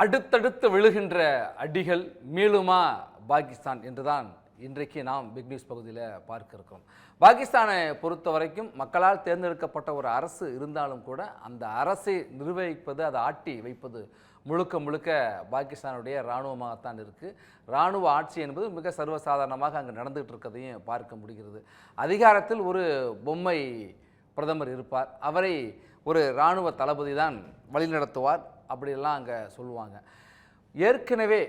அடுத்தடுத்து விழுகின்ற அடிகள் மீளுமா பாகிஸ்தான் என்றுதான் இன்றைக்கு நாம் பிக் நியூஸ் பகுதியில் பார்க்க இருக்கிறோம். பாகிஸ்தானை பொறுத்த வரைக்கும் மக்களால் தேர்ந்தெடுக்கப்பட்ட ஒரு அரசு இருந்தாலும் கூட அந்த அரசை நிர்வகிப்பது, அதை ஆட்டி வைப்பது முழுக்க முழுக்க பாகிஸ்தானுடைய இராணுவமாகத்தான் இருக்குது. இராணுவ ஆட்சி என்பது மிக சர்வசாதாரணமாக அங்கே நடந்துகிட்டு இருக்கிறதையும் பார்க்க முடிகிறது. அதிகாரத்தில் ஒரு பொம்மை பிரதமர் இருப்பார், அவரை ஒரு இராணுவ தளபதி தான் வழிநடத்துவார், அப்படியெல்லாம் அங்கே சொல்லுவாங்க. ஏற்கனவே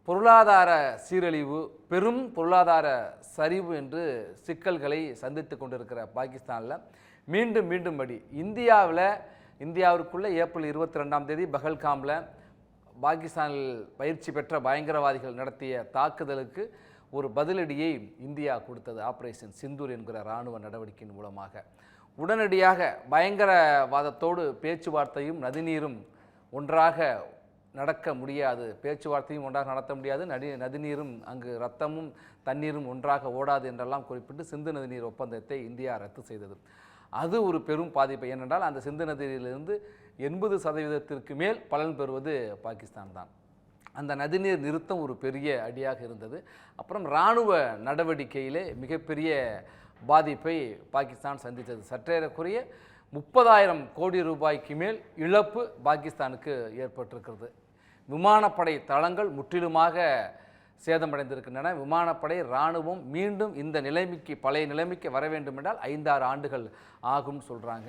பொருளாதார சீரழிவு, பெரும் பொருளாதார சரிவு என்று சிக்கல்களை சந்தித்து கொண்டிருக்கிற பாகிஸ்தானில் மீண்டும் இந்தியாவிற்குள்ளே ஏப்ரல் 22 பஹல்காமில் பாகிஸ்தானில் பயிற்சி பெற்ற பயங்கரவாதிகள் நடத்திய தாக்குதலுக்கு ஒரு பதிலடியை இந்தியா கொடுத்தது. ஆப்ரேஷன் சிந்தூர் என்கிற இராணுவ நடவடிக்கையின் மூலமாக உடனடியாக பயங்கரவாதத்தோடு பேச்சுவார்த்தையும் நதிநீரும் ஒன்றாக நடக்க முடியாது, பேச்சுவார்த்தையும் ஒன்றாக நடத்த முடியாது, நதிநீரும் அங்கு ரத்தமும் தண்ணீரும் ஒன்றாக ஓடாது என்றெல்லாம் குறிப்பிட்டு சிந்து நதிநீர் ஒப்பந்தத்தை இந்தியா ரத்து செய்தது. அது ஒரு பெரும் பாதிப்பு. ஏனென்றால் அந்த சிந்து நதியிலிருந்து 80% மேல் பலன் பெறுவது பாகிஸ்தான் தான். அந்த நதிநீர் நிறுத்தம் ஒரு பெரிய அடியாக இருந்தது. அப்புறம் இராணுவ நடவடிக்கையிலே மிகப்பெரிய பாதிப்பை பாகிஸ்தான் சந்தித்தது. சற்றேறக்குறைய 30,000 கோடி ரூபாய்க்கு மேல் இழப்பு பாகிஸ்தானுக்கு ஏற்பட்டிருக்கிறது. விமானப்படை தளங்கள் முற்றிலுமாக சேதமடைந்திருக்கின்றன. விமானப்படை இராணுவம் மீண்டும் இந்த நிலைமைக்கு, பழைய நிலைமைக்கு வர வேண்டும் என்றால் 5-6 ஆண்டுகள் ஆகும் சொல்கிறாங்க.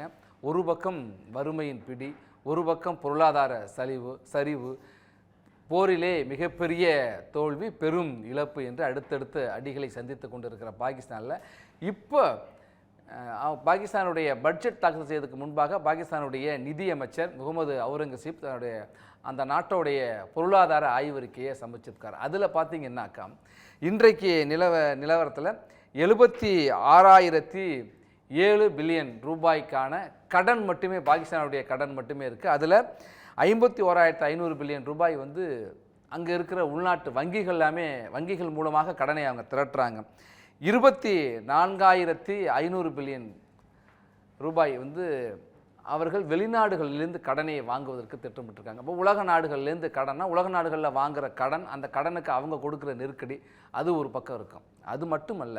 ஒரு பக்கம் வறுமையின் பிடி, ஒரு பக்கம் பொருளாதார சரிவு, போரிலே மிகப்பெரிய தோல்வி, பெரும் இழப்பு என்று அடுத்தடுத்த அடிகளை சந்தித்து கொண்டிருக்கிற பாகிஸ்தானில் இப்போ பாகிஸ்தானுடைய பட்ஜெட் தாக்கல் செய்வதற்கு முன்பாக பாகிஸ்தானுடைய நிதியமைச்சர் முகமது அவுரங்கசீப் தன்னுடைய அந்த நாட்டோடைய பொருளாதார ஆய்வறிக்கையை சமர்ப்பிச்சிருக்கார். அதில் பார்த்தீங்கன்னாக்கா இன்றைக்கு நிலவரத்தில் 76,007 பில்லியன் ரூபாய்க்கான கடன் மட்டுமே, பாகிஸ்தானுடைய கடன் மட்டுமே இருக்குது. அதில் 51,500 பில்லியன் ரூபாய் அங்கே இருக்கிற உள்நாட்டு வங்கிகள் மூலமாக கடனை அவங்க திரட்டுறாங்க. 24,500 பில்லியன் ரூபாய் அவர்கள் வெளிநாடுகளிலிருந்து கடனை வாங்குவதற்கு திட்டமிட்டிருக்காங்க. அப்போ உலக நாடுகள்லேருந்து கடன்னா, உலக நாடுகளில் வாங்குகிற கடன், அந்த கடனுக்கு அவங்க கொடுக்குற நெருக்கடி, அது ஒரு பக்கம் இருக்கும். அது மட்டுமல்ல,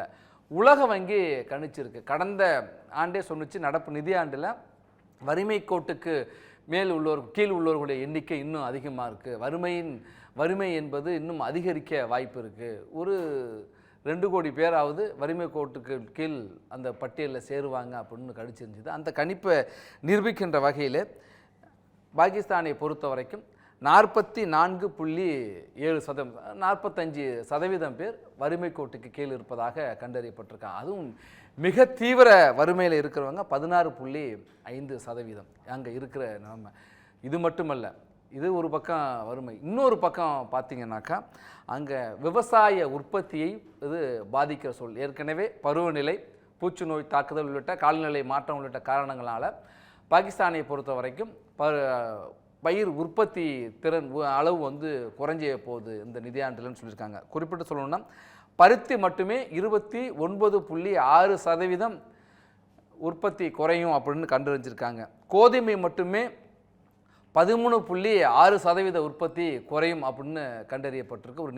உலக வங்கி கணிச்சிருக்கு, கடந்த ஆண்டே சொன்னிச்சு, நடப்பு நிதியாண்டில் வறுமை கோட்டுக்கு கீழ் உள்ளவர்களுடைய எண்ணிக்கை இன்னும் அதிகமாக இருக்குது. வறுமை என்பது இன்னும் அதிகரிக்க வாய்ப்பு இருக்குது. ஒரு 2 கோடி பேராவது வறுமை கோட்டுக்கு கீழ் அந்த பட்டியலில் சேருவாங்க அப்படின்னு கணிச்சிருந்துது. அந்த கணிப்பை நிரூபிக்கின்ற வகையில் பாகிஸ்தானை பொறுத்த வரைக்கும் 44.7%, 45% பேர் வறுமை கோட்டுக்கு கீழ் இருப்பதாக கண்டறியப்பட்டிருக்காங்க. அதுவும் மிக தீவிர வறுமையில் இருக்கிறவங்க 16.5% அங்கே இருக்கிற நிலைமை. இது மட்டுமல்ல, இது ஒரு பக்கம் வறுமை. இன்னொரு பக்கம் பார்த்தீங்கன்னாக்கா அங்கே விவசாய உற்பத்தியை இது பாதிக்கிற ஏற்கனவே பருவநிலை, பூச்சி நோய் தாக்குதல் உள்ளிட்ட காலநிலை மாற்றம் உள்ளிட்ட காரணங்களால் பாகிஸ்தானை பொறுத்த வரைக்கும் பயிர் உற்பத்தி திறன் அளவு குறைஞ்சே போகுது இந்த நிதியாண்டுலன்னு சொல்லியிருக்காங்க. குறிப்பிட்டு சொல்லணும்னா பருத்தி மட்டுமே 29.6% உற்பத்தி குறையும் அப்படின்னு கண்டறிஞ்சிருக்காங்க. கோதுமை மட்டுமே 13.6% உற்பத்தி குறையும் அப்படின்னு கண்டறியப்பட்டிருக்கு ஒரு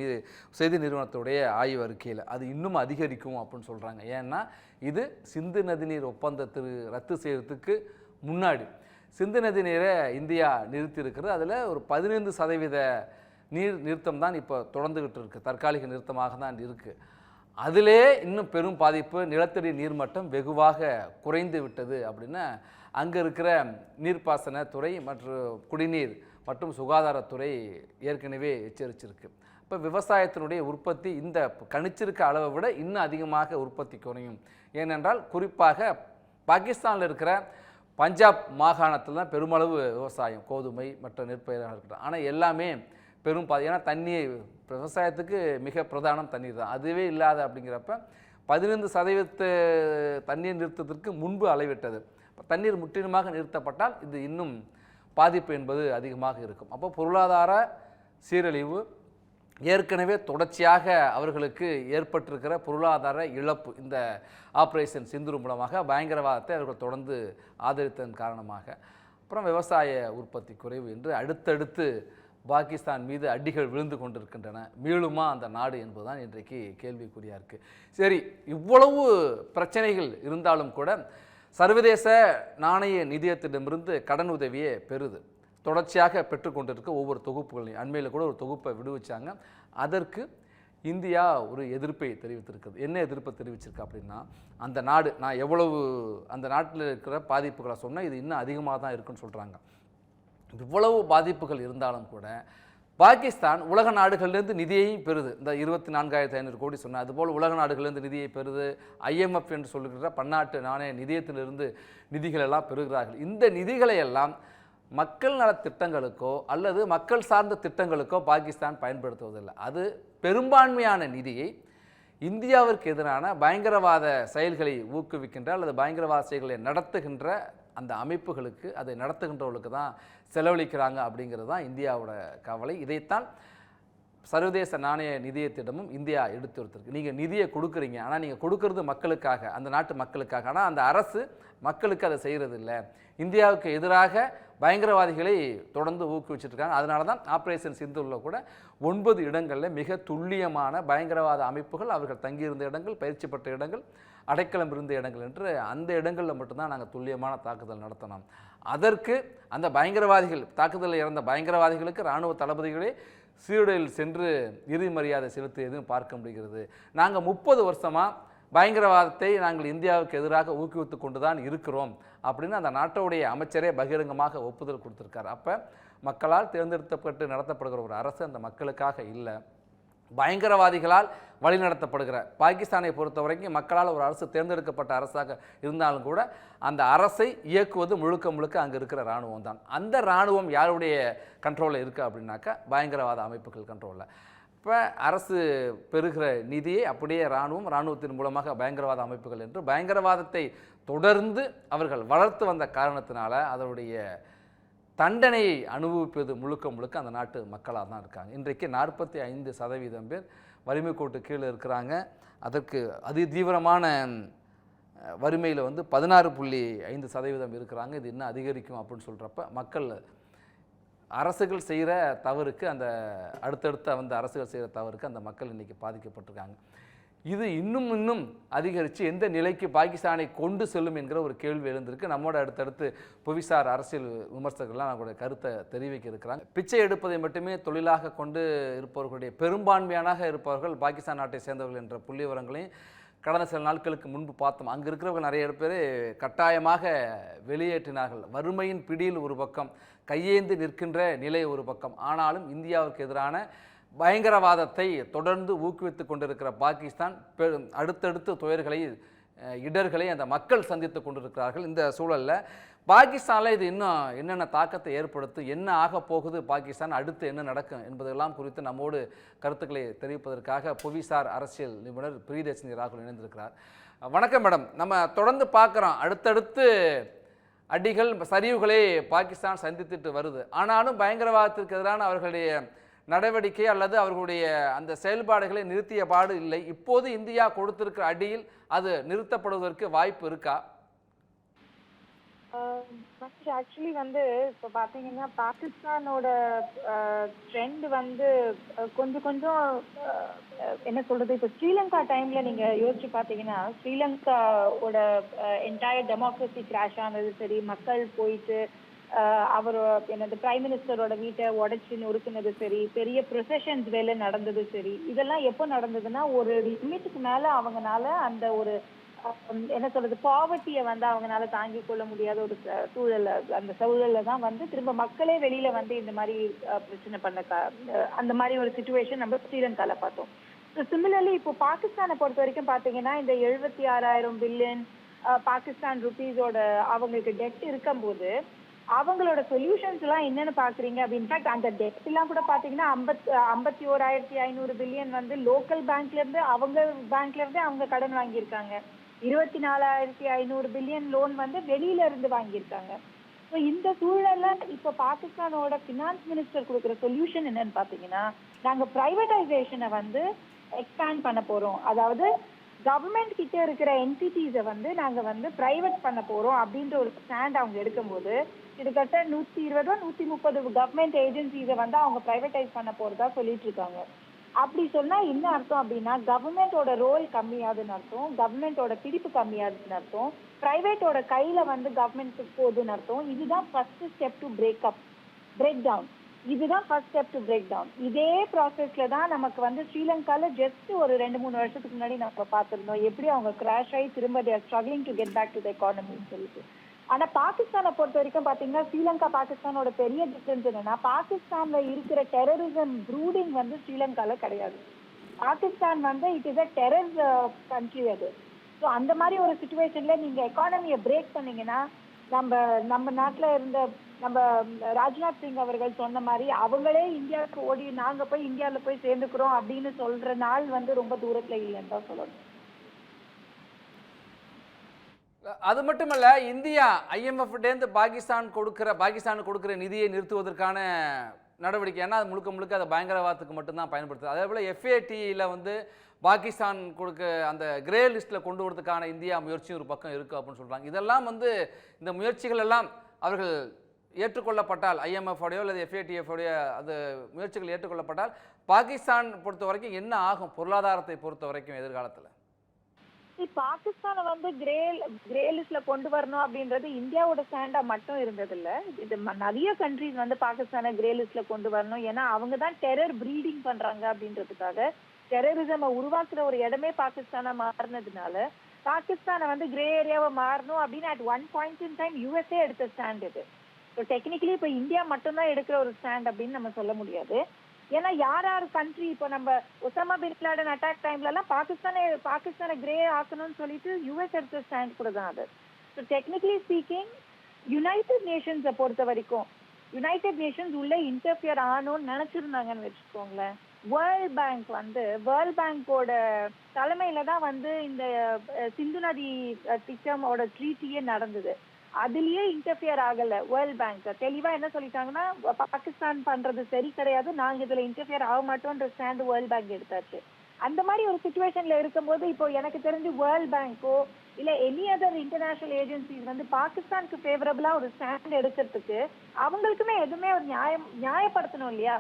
செய்தி நிறுவனத்துடைய ஆய்வு அறிக்கையில். அது இன்னும் அதிகரிக்கும் அப்படின்னு சொல்கிறாங்க. ஏன்னா இது சிந்து நதிநீர் ஒப்பந்தத்தை ரத்து செய்யறதுக்கு முன்னாடி சிந்து நதி நீரை இந்தியா நிறுத்தி இருக்கிறது. அதில் ஒரு 15% நீர் நிறுத்தம் தான் இப்போ தொடர்ந்துகிட்டு இருக்குது, தற்காலிக நிறுத்தமாக தான் இருக்குது. அதிலே இன்னும் பெரும் பாதிப்பு, நிலத்தடி நீர்மட்டம் வெகுவாக குறைந்து விட்டது அப்படின்னு அங்கே இருக்கிற நீர்ப்பாசனத்துறை மற்றும் குடிநீர் மற்றும் சுகாதாரத்துறை ஏற்கனவே எச்சரிச்சிருக்கு. இப்போ விவசாயத்தினுடைய உற்பத்தி இந்த கணிச்சிருக்க அளவை விட இன்னும் அதிகமாக உற்பத்தி குறையும். ஏனென்றால் குறிப்பாக பாகிஸ்தானில் இருக்கிற பஞ்சாப் மாகாணத்தில் தான் பெருமளவு விவசாயம், கோதுமை மற்ற நெற்பயிராக இருக்கட்டும். ஆனால் எல்லாமே பெரும் ஏன்னா தண்ணீர் விவசாயத்துக்கு மிக பிரதானம் தண்ணீர் தான். அதுவே இல்லாத அப்படிங்கிறப்ப 15% தண்ணீர் நிறுத்தத்திற்கு முன்பு அளவிட்டது. தண்ணீர் முற்றிலுமாக நிறுத்தப்பட்டால் இது இன்னும் பாதிப்பு என்பது அதிகமாக இருக்கும். அப்போ பொருளாதார சீரழிவு, ஏற்கனவே தொடர்ச்சியாக அவர்களுக்கு ஏற்பட்டிருக்கிற பொருளாதார இழப்பு, இந்த ஆப்ரேஷன் சிந்தூர் மூலமாக பயங்கரவாதத்தை அவர்கள் தொடர்ந்து ஆதரித்ததன் காரணமாக, அப்புறம் விவசாய உற்பத்தி குறைவு என்று அடுத்தடுத்து பாகிஸ்தான் மீது அடிகள் விழுந்து கொண்டிருக்கின்றன. மீளுமா அந்த நாடு என்பதுதான் இன்றைக்கு கேள்விக்குறியாக இருக்குது. சரி, இவ்வளவு பிரச்சனைகள் இருந்தாலும் கூட சர்வதேச நாணய நிதியத்திடமிருந்து கடன் உதவியே பெறுது. தொடர்ச்சியாக பெற்றுக்கொண்டிருக்க ஒவ்வொரு தொகுப்புகளையும் அண்மையில் கூட ஒரு தொகுப்பை விடுவிச்சாங்க. அதற்கு இந்தியா ஒரு எதிர்ப்பை தெரிவித்திருக்குது. என்ன எதிர்ப்பை தெரிவிச்சிருக்கு அப்படின்னா, அந்த நாடு நான் எவ்வளவு அந்த நாட்டில் இருக்கிற பாதிப்புகளை சொன்னால் இது இன்னும் அதிகமாக தான் இருக்குன்னு சொல்கிறாங்க. இவ்வளவு பாதிப்புகள் இருந்தாலும் கூட பாகிஸ்தான் உலக நாடுகளிலிருந்து நிதியையும் பெறுது. இந்த 24,500 கோடி சொன்னால் அதுபோல் உலக நாடுகளிலிருந்து நிதியை பெறுது. IMF என்று சொல்லுகிற பன்னாட்டு நாணய நிதியத்திலிருந்து நிதிகள் எல்லாம் பெறுகிறார்கள். இந்த நிதிகளை எல்லாம் மக்கள் நல திட்டங்களுக்கோ அல்லது மக்கள் சார்ந்த திட்டங்களுக்கோ பாகிஸ்தான் பயன்படுத்துவதில்லை. அது பெரும்பான்மையான நிதியை இந்தியாவிற்கு எதிரான பயங்கரவாத செயல்களை ஊக்குவிக்கின்ற அல்லது பயங்கரவாத செயல்களை நடத்துகின்ற அந்த அமைப்புகளுக்கு, அதை நடத்துகின்றவர்களுக்கு தான் செலவழிக்கிறாங்க அப்படிங்கிறது தான் இந்தியாவோட கவலை. இதைத்தான் சர்வதேச நாணய நிதியத்திடமும் இந்தியா எடுத்துரைத்திருக்கு. நீங்கள் நிதியை கொடுக்குறீங்க, ஆனால் நீங்கள் கொடுக்கறது மக்களுக்காக, அந்த நாட்டு மக்களுக்காக. ஆனால் அந்த அரசு மக்களுக்கு அதை செய்கிறது இல்லை. இந்தியாவுக்கு எதிராக பயங்கரவாதிகளை தொடர்ந்து ஊக்குவிச்சிட்ருக்காங்க. அதனால தான் ஆப்ரேஷன் சிந்தூரில் கூட 9 இடங்களில் மிக துல்லியமான பயங்கரவாத அமைப்புகள் அவர்கள் தங்கியிருந்த இடங்கள், பயிற்சி பெற்ற இடங்கள், அடைக்கலம் இருந்த இடங்கள் என்று அந்த இடங்களில் மட்டும்தான் நாங்கள் துல்லியமான தாக்குதல் நடத்தினோம். அதற்கு அந்த பயங்கரவாதிகள் தாக்குதலில் இறந்த பயங்கரவாதிகளுக்கு இராணுவ தளபதிகளே சீருடையில் சென்று இறுதி மரியாதை செலுத்தியதும் பார்க்க முடிகிறது. நாங்கள் 30 வருஷமாக பயங்கரவாதத்தை நாங்கள் இந்தியாவுக்கு எதிராக ஊக்குவித்து கொண்டு தான் இருக்கிறோம் அப்படின்னு அந்த நாட்டோடைய அமைச்சரே பகிரங்கமாக ஒப்புதல் கொடுத்துருக்கார். அப்போ மக்களால் தேர்ந்தெடுக்கப்பட்டு நடத்தப்படுகிற ஒரு அரசு அந்த மக்களுக்காக இல்லை, பயங்கரவாதிகளால் வழிநடத்தப்படுகிற பாகிஸ்தானை பொறுத்த வரைக்கும் மக்களால் ஒரு அரசு தேர்ந்தெடுக்கப்பட்ட அரசாக இருந்தாலும் கூட அந்த அரசை இயக்குவது முழுக்க முழுக்க அங்கே இருக்கிற இராணுவம் தான். அந்த இராணுவம் யாருடைய கண்ட்ரோலில் இருக்குது அப்படின்னாக்கா பயங்கரவாத அமைப்புகள் கண்ட்ரோலில். இப்போ அரசு பெறுகிற நிதியை அப்படியே இராணுவத்தின் மூலமாக பயங்கரவாத அமைப்புகள் என்று பயங்கரவாதத்தை தொடர்ந்து அவர்கள் வளர்த்து வந்த காரணத்தினால அதனுடைய தண்டனையை அனுபவிப்பது முழுக்க முழுக்க அந்த நாட்டு மக்களாக தான் இருக்காங்க. இன்றைக்கு 45% பேர் வறுமை கோட்டு கீழே இருக்கிறாங்க. அதற்கு அதிதீவிரமான வறுமையில் 16.5% இருக்கிறாங்க. இது இன்னும் அதிகரிக்கும் அப்படின்னு சொல்கிறப்ப மக்கள் அரசுகள் செய்கிற தவறுக்கு, அந்த அடுத்தடுத்த அரசுகள் செய்கிற தவறுக்கு அந்த மக்கள் இன்றைக்கி பாதிக்கப்பட்டிருக்காங்க. இது இன்னும் அதிகரித்து எந்த நிலைக்கு பாகிஸ்தானை கொண்டு செல்லும் என்கிற ஒரு கேள்வி எழுந்திருக்கு. நம்மோட அடுத்தடுத்து புவிசார் அரசியல் விமர்சகர்கள்லாம் நம்மளுடைய கருத்தை தெரிவிக்க இருக்கிறாங்க. பிச்சை எடுப்பதை மட்டுமே தொழிலாக கொண்டு இருப்பவர்களுடைய பெரும்பான்மையான இருப்பவர்கள் பாகிஸ்தான் நாட்டை சேர்ந்தவர்கள் என்ற புள்ளி விவரங்களையும் கடந்த சில நாட்களுக்கு முன்பு பார்த்தோம். அங்கே இருக்கிறவங்க நிறைய பேர் கட்டாயமாக வெளியேற்றினார்கள். வறுமையின் பிடியில் ஒரு பக்கம், கையேந்து நிற்கின்ற நிலை ஒரு பக்கம். ஆனாலும் இந்தியாவுக்கு எதிரான பயங்கரவாதத்தை தொடர்ந்து ஊக்குவித்து கொண்டிருக்கிற பாகிஸ்தான் அடுத்தடுத்து துயர்களை, இடர்களை அந்த மக்கள் சந்தித்து கொண்டிருக்கிறார்கள். இந்த சூழலில் பாகிஸ்தானில் இது இன்னும் என்னென்ன தாக்கத்தை ஏற்படுத்தும், என்ன ஆக போகுது, பாகிஸ்தான் அடுத்து என்ன நடக்கும் என்பதெல்லாம் குறித்து நம்மோடு கருத்துக்களை தெரிவிப்பதற்காக புவிசார் அரசியல் நிபுணர் பிரியதர்ஷினி ராகுல் இணைந்திருக்கிறார். வணக்கம் மேடம். நம்ம தொடர்ந்து பார்க்குறோம், அடுத்தடுத்து அடிகள், சரிவுகளை பாகிஸ்தான் சந்தித்துட்டு வருது. ஆனாலும் பயங்கரவாதத்திற்கு எதிரான அவர்களுடைய நடவடிக்கை அல்லது அவர்களுடைய அந்த செயல்பாடுகளை நிறுத்திய பாடு இல்லை. இப்போது இந்தியா கொடுத்திருக்கிற அடியில் அது நிறுத்தப்படுவதற்கு வாய்ப்பு இருக்கா? ஆக்சுவலி இப்போ பார்த்தீங்கன்னா பாகிஸ்தானோட ட்ரெண்ட் கொஞ்சம் கொஞ்சம் என்ன சொல்றது, இப்போ ஸ்ரீலங்கா டைம்ல நீங்க யோசிச்சு பார்த்தீங்கன்னா ஸ்ரீலங்காவோட என்டையர் டெமோக்ரஸி கிராஷ் ஆனது சரி, மக்கள் போயிட்டு அவர் என்னது பிரைம் மினிஸ்டரோட வீட்டை உடைச்சு நொறுக்குனது சரி, பெரிய ப்ரொசஷன்ஸ் வேலை நடந்தது சரி, இதெல்லாம் எப்போ நடந்ததுன்னா ஒரு லிமிட்டுக்கு மேல அவங்கனால அந்த ஒரு என்ன சொல்றது பாவர்ட்டியை அவங்கனால தாங்கிக் கொள்ள முடியாத ஒரு சூழல்ல, அந்த சூழல்ல தான் திரும்ப மக்களே வெளியில இந்த மாதிரி பிரச்சனை பண்ண அந்த மாதிரி ஒரு சிச்சுவேஷன் நம்ம ஸ்ரீலங்கால பார்த்தோம். சிமிலர்லி இப்போ பாகிஸ்தானை பொறுத்த வரைக்கும் பாத்தீங்கன்னா இந்த 76,000 பில்லியன் பாகிஸ்தான் ருபீஸோட அவங்களுக்கு டெட் இருக்கும்போது அவங்களோட சொல்யூஷன்ஸ் எல்லாம் என்னன்னு பாக்குறீங்க. இன்ஃபேக்ட் அந்த டெட் எல்லாம் கூட பாத்தீங்கன்னா 51,500 பில்லியன் லோக்கல் பேங்க்ல இருந்து அவங்க கடன் வாங்கியிருக்காங்க. 24,500 பில்லியன் லோன் வெளியில இருந்து வாங்கியிருக்காங்க. ஸோ இந்த சூழல்ல இப்ப பாகிஸ்தானோட பினான்ஸ் மினிஸ்டர் கொடுக்குற சொல்யூஷன் என்னன்னு பாத்தீங்கன்னா, நாங்க பிரைவேடைசேஷனை எக்ஸ்பேண்ட் பண்ண போறோம், அதாவது கவர்மெண்ட் கிட்ட இருக்கிற என்டிட்டிஸை நாங்க பிரைவேட் பண்ண போறோம் அப்படின்ற ஒரு ஸ்டாண்ட் அவங்க எடுக்கும்போது கிட்டத்தட்ட 120 130 கவர்மெண்ட் ஏஜென்சிஸை வந்து அவங்க பிரைவேடைஸ் பண்ண போறதா சொல்லிட்டு இருக்காங்க. அப்படி சொன்னா என்ன அர்த்தம் அப்படின்னா, கவர்மெண்டோட ரோல் கம்மியாதுன்னு அர்த்தம், கவர்மெண்டோட பிடிப்பு கம்மியாதுன்னு அர்த்தம், பிரைவேட்டோட கையில வந்து கவர்மெண்ட் போகுதுன்னு அர்த்தம். இதுதான் first step to break down. இதுதான் first step to break down. இதே ப்ராசஸ்ல தான் நமக்கு வந்து ஸ்ரீலங்கால ஜஸ்ட் ஒரு 2-3 வருஷத்துக்கு முன்னாடி நம்ம பார்த்திருந்தோம். எப்படி அவங்க கிராஷ் ஆகி திரும்ப they are struggling to get back to the economy சொல்லிட்டு. ஆனா பாகிஸ்தானை பொறுத்த வரைக்கும் பாத்தீங்கன்னா, ஸ்ரீலங்கா பாகிஸ்தானோட பெரிய டிஃபரன்ஸ் என்னன்னா, பாகிஸ்தான்ல இருக்கிற டெரரிசம் ப்ரூடிங் வந்து ஸ்ரீலங்கால கிடையாது. பாகிஸ்தான் வந்து it is a terror country அது. ஸோ அந்த மாதிரி ஒரு சுச்சுவேஷன்ல நீங்க எக்கானமியை பிரேக் பண்ணீங்கன்னா, நம்ம நாட்டுல இருந்த நம்ம ராஜ்நாத் சிங் அவர்கள் சொன்ன மாதிரி அவங்களே இந்தியாவுக்கு ஓடி நாங்க போய் இந்தியாவில போய் சேர்ந்துக்கிறோம் அப்படின்னு சொல்ற நாள் வந்து ரொம்ப தூரத்துல இல்லைன்னு தான் சொல்லணும். அது மட்டுமல்ல, இந்தியா ஐஎம்எஃப்டேருந்து பாகிஸ்தானுக்கு கொடுக்குற நிதியை நிறுத்துவதற்கான நடவடிக்கை, ஏன்னா அது முழுக்க அது பயங்கரவாதத்துக்கு மட்டும்தான் பயன்படுத்துது. அதே போல் எஃப்ஏடியில் வந்து பாகிஸ்தான் கொடுக்க அந்த கிரே லிஸ்ட்டில் கொண்டு வரதுக்கான இந்தியா முயற்சி ஒரு பக்கம் இருக்குது அப்படின்னு சொல்கிறாங்க. இதெல்லாம் வந்து இந்த முயற்சிகள் எல்லாம் அவர்கள் ஏற்றுக்கொள்ளப்பட்டால், ஐஎம்எஃப்ஓடையோ அல்லது எஃப்ஏடிஎஃப்ஓடைய அது முயற்சிகள் ஏற்றுக்கொள்ளப்பட்டால் பாகிஸ்தான் பொறுத்த வரைக்கும் என்ன ஆகும் பொருளாதாரத்தை பொறுத்த வரைக்கும் எதிர்காலத்தில்? பாகிஸ்தானை வந்து கிரே லிஸ்ட்ல கொண்டு வரணும் அப்படின்றது இந்தியாவோட ஸ்டாண்டா மட்டும் இருந்தது இல்ல. இது நிறைய கண்ட்ரிஸ் வந்து பாகிஸ்தானை கிரே லிஸ்ட்ல கொண்டு வரணும். ஏன்னா அவங்க தான் டெரர் ப்ரீடிங் பண்றாங்க அப்படின்றதுக்காக, டெரரிசமை உருவாக்குற ஒரு இடமே பாகிஸ்தானா மாறினதுனால பாகிஸ்தானை வந்து கிரே ஏரியாவை மாறணும் அப்படின்னு at one point in time USA எடுத்த ஸ்டாண்ட் இது. ஸோ டெக்னிக்கலி இப்போ இந்தியா மட்டும்தான் எடுக்கிற ஒரு ஸ்டாண்ட் அப்படின்னு நம்ம சொல்ல முடியாது. ஏன்னா யார் கண்ட்ரி இப்போ நம்ம ஒசாமா பின் லாடன் அட்டாக் டைம்ல எல்லாம் பாகிஸ்தானை கிரே ஆக்கணும்னு சொல்லிட்டு யூஎஸ் எடுத்த ஸ்டாண்ட் கூட தான் அது. ஸோ டெக்னிக்கலி ஸ்பீக்கிங் யுனைடெட் நேஷன்ஸை பொறுத்த வரைக்கும் யுனைடெட் நேஷன்ஸ் உள்ள இன்டர்ஃபியர் ஆகணும்னு நினைச்சிருந்தாங்கன்னு வச்சுக்கோங்களேன். வேர்ல்ட் பேங்கோட தலைமையில தான் வந்து இந்த சிந்து நதி திட்டமோட ட்ரீட்டியே நடந்தது. அதுலயே இன்டர்ஃபியர் ஆகல வேர்ல்ட் பேங்க். தெளிவா என்ன சொல்லிட்டாங்கன்னா, பாகிஸ்தான் பண்றது சரி கிடையாது, நாங்க இதுல இன்டர்ஃபியர் ஆக மாட்டோம்ன்ற ஸ்டாண்ட் வேர்ல்ட் பேங்க் எடுத்தாச்சு. அந்த மாதிரி ஒரு சிச்சுவேஷன்ல இருக்கும்போது இப்போ எனக்கு தெரிஞ்சு வேர்ல்ட் பேங்கோ இல்ல எனி அதர் இன்டர்நேஷனல் ஏஜென்சிஸ் வந்து பாகிஸ்தானுக்கு ஃபேவரபிளா ஒரு ஸ்டாண்ட் எடுக்கிறதுக்கு அவங்களுக்குமே எதுவுமே ஒரு நியாயப்படுத்தணும் இல்லையா?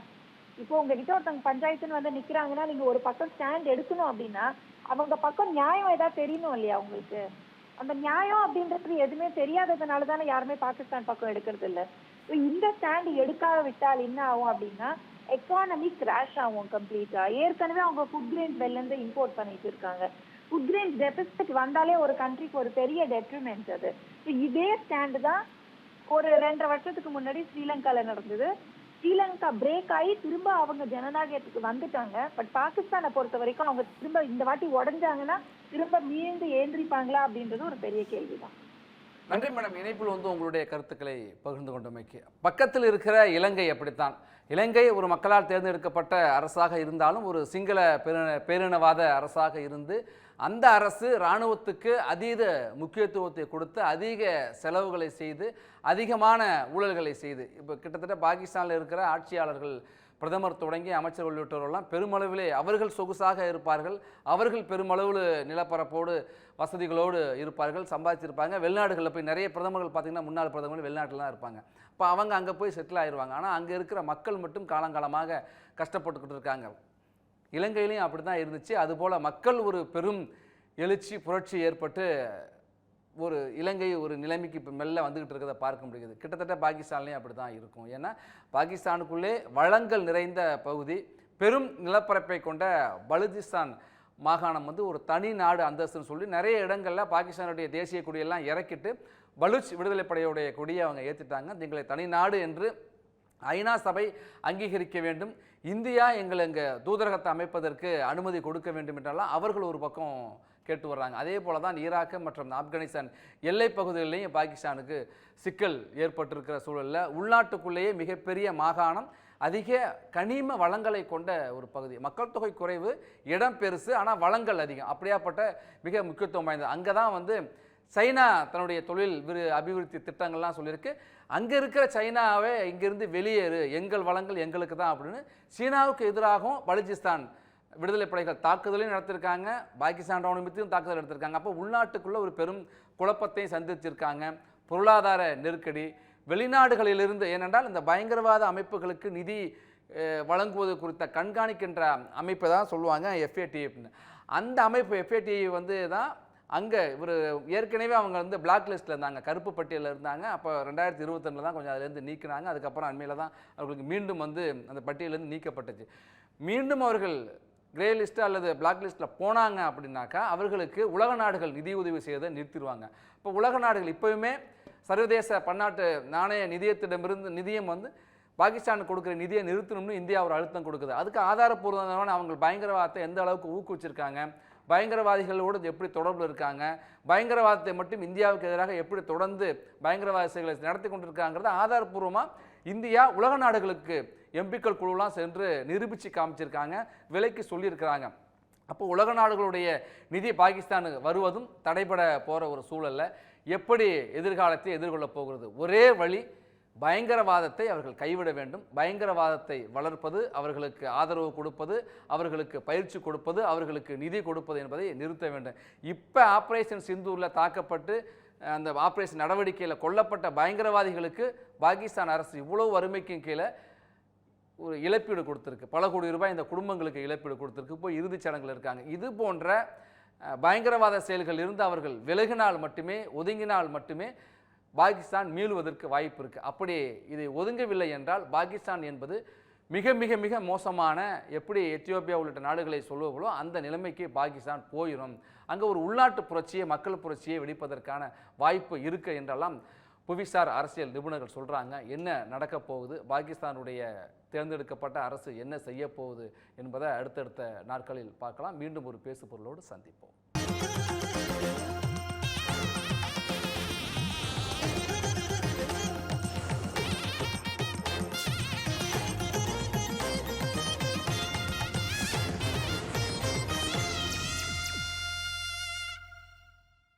இப்போ உங்ககிட்ட ஒருத்தவங்க பஞ்சாயத்துன்னு வந்து நிக்கிறாங்கன்னா, நீங்க ஒரு பக்கம் ஸ்டாண்ட் எடுக்கணும் அப்படின்னா அவங்க பக்கம் நியாயம் ஏதாவது தெரியணும் இல்லையா உங்களுக்கு? அந்த நியாயம் அப்படின்றது எதுவுமே தெரியாததுனால தானே யாருமே பாகிஸ்தான் பக்கம் எடுக்கிறது இல்லை. இந்த ஸ்டாண்ட் எடுக்காத விட்டால் என்ன ஆகும் அப்படின்னா, எக்கானமி கிராஷ் ஆகும் கம்ப்ளீட்டா. ஏற்கனவே அவங்க ஃபுட் கிரெயின்ஸ் வெளில இருந்து இம்போர்ட் பண்ணிட்டு இருக்காங்க. ஃபுட் கிரெயின்ஸ் டெபிசிட் வந்தாலே ஒரு கண்ட்ரிக்கு ஒரு பெரிய டெட்ரிமெண்ட் அது. இதே ஸ்டாண்டு தான் ஒரு 2.5 வருஷத்துக்கு முன்னாடி ஸ்ரீலங்கால நடந்தது. ஸ்ரீலங்கா பிரேக் ஆகி திரும்ப அவங்க ஜனநாயகத்துக்கு வந்துட்டாங்க. பட் பாகிஸ்தானை பொறுத்த வரைக்கும் அவங்க திரும்ப இந்த வாட்டி உடஞ்சாங்கன்னா திரும்ப மீண்டு ஏந்திரிப்பாங்களா அப்படின்றது ஒரு பெரிய கேள்விதான். நன்றி மேடம், இணைப்பில் வந்து உங்களுடைய கருத்துக்களை பகிர்ந்து கொண்டமைக்கு. பக்கத்தில் இருக்கிற இலங்கை அப்படித்தான். இலங்கை ஒரு மக்களால் தேர்ந்தெடுக்கப்பட்ட அரசாக இருந்தாலும் ஒரு சிங்கள பேரினவாத அரசாக இருந்து அந்த அரசு இராணுவத்துக்கு அதீத முக்கியத்துவத்தை கொடுத்து அதிக செலவுகளை செய்து அதிகமான ஊழல்களை செய்து இப்போ கிட்டத்தட்ட பாகிஸ்தானில் இருக்கிற ஆட்சியாளர்கள் பிரதமர் தொடங்கி அமைச்சர் உள்ளிட்டவர்களெல்லாம் பெருமளவிலே அவர்கள் சொகுசாக இருப்பார்கள். அவர்கள் பெருமளவில் நிலப்பரப்போடு வசதிகளோடு இருப்பார்கள், சம்பாதிச்சிருப்பாங்க. வெளிநாடுகளில் போய் நிறைய பிரதமர்கள் பார்த்திங்கன்னா முன்னாள் பிரதமர்கள் வெளிநாட்டில் தான் இருப்பாங்க. இப்போ அவங்க அங்கே போய் செட்டில் ஆயிடுவாங்க. ஆனால் அங்கே இருக்கிற மக்கள் மட்டும் காலங்காலமாக கஷ்டப்பட்டுக்கிட்டு இருக்காங்க. இலங்கையிலையும் அப்படி தான் இருந்துச்சு. அதுபோல் மக்கள் ஒரு பெரும் எழுச்சி புரட்சி ஏற்பட்டு ஒரு இலங்கை ஒரு நிலைமைக்கு இப்போ மெல்ல வந்துக்கிட்டு இருக்கிறத பார்க்க முடியுது. கிட்டத்தட்ட பாகிஸ்தான்லேயும் அப்படி தான் இருக்கும். ஏன்னா பாகிஸ்தானுக்குள்ளே வளங்கள் நிறைந்த பகுதி, பெரும் நிலப்பரப்பை கொண்ட பலுச்சிஸ்தான் மாகாணம் வந்து ஒரு தனி நாடு அந்தஸ்துன்னு சொல்லி நிறைய இடங்களில் பாகிஸ்தானுடைய தேசிய கொடியெல்லாம் இறக்கிட்டு பலுச் விடுதலை படையுடைய கொடியை அவங்க ஏற்றிட்டாங்க. எங்களை தனி நாடு என்று ஐநா சபை அங்கீகரிக்க வேண்டும், இந்தியா எங்களை இங்கே தூதரகத்தை அமைப்பதற்கு அனுமதி கொடுக்க வேண்டும் என்றெல்லாம் அவர்கள் ஒரு பக்கம் கேட்டு வர்றாங்க. அதே போல தான் ஈராக்கு மற்றும் ஆப்கானிஸ்தான் எல்லை பகுதிகளிலையும் பாகிஸ்தானுக்கு சிக்கல் ஏற்பட்டிருக்கிற சூழலில் உள்நாட்டுக்குள்ளேயே மிகப்பெரிய மாகாணம், அதிக கனிம வளங்களை கொண்ட ஒரு பகுதி, மக்கள் தொகை குறைவு, இடம் பெருசு, ஆனால் வளங்கள் அதிகம். அப்படியாப்பட்ட மிக முக்கியத்துவம் வாய்ந்தது. அங்கே தான் வந்து சைனா தன்னுடைய தொழில் அபிவிருத்தி திட்டங்கள்லாம் சொல்லியிருக்கு. அங்கே இருக்கிற சைனாவே இங்கிருந்து வெளியேறு, எங்கள் வளங்கள் எங்களுக்கு தான் அப்படின்னு சீனாவுக்கு எதிராகவும் பலுச்சிஸ்தான் விடுதலை படைகள் தாக்குதலையும் நடத்திருக்காங்க, பாகிஸ்தான் ராணுவத்தையும் தாக்குதல் நடத்திருக்காங்க. அப்போ உள்நாட்டுக்குள்ளே ஒரு பெரும் குழப்பத்தையும் சந்திச்சிருக்காங்க. பொருளாதார நெருக்கடி, வெளிநாடுகளிலிருந்து, ஏனென்றால் இந்த பயங்கரவாத அமைப்புகளுக்கு நிதி வழங்குவது குறித்த கண்காணிக்கின்ற அமைப்பை தான் சொல்லுவாங்க FATF. அந்த அமைப்பு FATF வந்து தான் அங்கே இவர் ஏற்கனவே அவங்க வந்து பிளாக் லிஸ்ட்டில் இருந்தாங்க, கருப்பு பட்டியலில் இருந்தாங்க. அப்போ 2022 தான் கொஞ்சம் அதுலேருந்து நீக்கினாங்க. அதுக்கப்புறம் அண்மையில் தான் அவர்களுக்கு மீண்டும் வந்து அந்த பட்டியலேருந்து நீக்கப்பட்டுச்சு. மீண்டும் அவர்கள் கிரே லிஸ்ட்டு அல்லது பிளாக் லிஸ்ட்டில் போனாங்க அப்படின்னாக்கா அவர்களுக்கு உலக நாடுகள் நிதி உதவி செய்வதை நிறுத்திடுவாங்க. இப்போ உலக நாடுகள் இப்போவுமே சர்வதேச பன்னாட்டு நாணய நிதியத்திடமிருந்து நிதியம் வந்து பாகிஸ்தானுக்கு கொடுக்குற நிதியை நிறுத்தணும்னு இந்தியா ஒரு அழுத்தம் கொடுக்குது. அதுக்கு ஆதாரப்பூர்வமான அவங்க பயங்கரவாதத்தை எந்த அளவுக்கு ஊக்குவிச்சிருக்காங்க, பயங்கரவாதிகளோடு எப்படி தொடர்பில் இருக்காங்க, பயங்கரவாதத்தை மட்டும் இந்தியாவுக்கு எதிராக எப்படி தொடர்ந்து பயங்கரவாத செயல்களை நடத்தி கொண்டிருக்காங்கிறத ஆதாரப்பூர்வமாக இந்தியா உலக நாடுகளுக்கு எம்பிக்கள் குழுலாம் சென்று நிரூபித்து காமிச்சிருக்காங்க, விலைக்கு சொல்லியிருக்கிறாங்க. அப்போ உலக நாடுகளுடைய நிதி பாகிஸ்தானுக்கு வருவதும் தடைபட போகிற ஒரு சூழலில் எப்படி எதிர்காலத்தை எதிர்கொள்ளப் போகிறது? ஒரே வழி, பயங்கரவாதத்தை அவர்கள் கைவிட வேண்டும். பயங்கரவாதத்தை வளர்ப்பது, அவர்களுக்கு ஆதரவு கொடுப்பது, அவர்களுக்கு பயிற்சி கொடுப்பது, அவர்களுக்கு நிதி கொடுப்பது என்பதை நிறுத்த வேண்டும். இப்போ ஆப்ரேஷன் சிந்தூரில் தாக்கப்பட்டு அந்த ஆப்ரேஷன் நடவடிக்கையில் கொல்லப்பட்ட பயங்கரவாதிகளுக்கு பாகிஸ்தான் அரசு இவ்வளவு வறுமைக்கும் கீழே ஒரு இழப்பீடு கொடுத்துருக்கு. பல கோடி ரூபாய் இந்த குடும்பங்களுக்கு இழப்பீடு கொடுத்துருக்கு. இப்போ இறுதிச் சடங்கில் இருக்காங்க. இது போன்ற பயங்கரவாத செயல்கள் இருந்து அவர்கள் விலகினால் மட்டுமே, ஒதுங்கினால் மட்டுமே பாகிஸ்தான் மீளுவதற்கு வாய்ப்பு இருக்குது. அப்படி இதை ஒதுங்கவில்லை என்றால் பாகிஸ்தான் என்பது மிக மிக மிக மோசமான, எப்படி எத்தியோப்பியா உள்ளிட்ட நாடுகளை சொல்லுவோங்களோ அந்த நிலைமைக்கு பாகிஸ்தான் போயிடும். அங்கே ஒரு உள்நாட்டு புரட்சியை, மக்கள் புரட்சியை வெடிப்பதற்கான வாய்ப்பு இருக்குது என்றெல்லாம் புவிசார் அரசியல் நிபுணர்கள் சொல்கிறாங்க. என்ன நடக்கப் போகுது, பாகிஸ்தானுடைய தேர்ந்தெடுக்கப்பட்ட அரசு என்ன செய்ய போகுது என்பதை அடுத்தடுத்த நாட்களில் பார்க்கலாம். மீண்டும் ஒரு பேசு பொருளோடு சந்திப்போம்.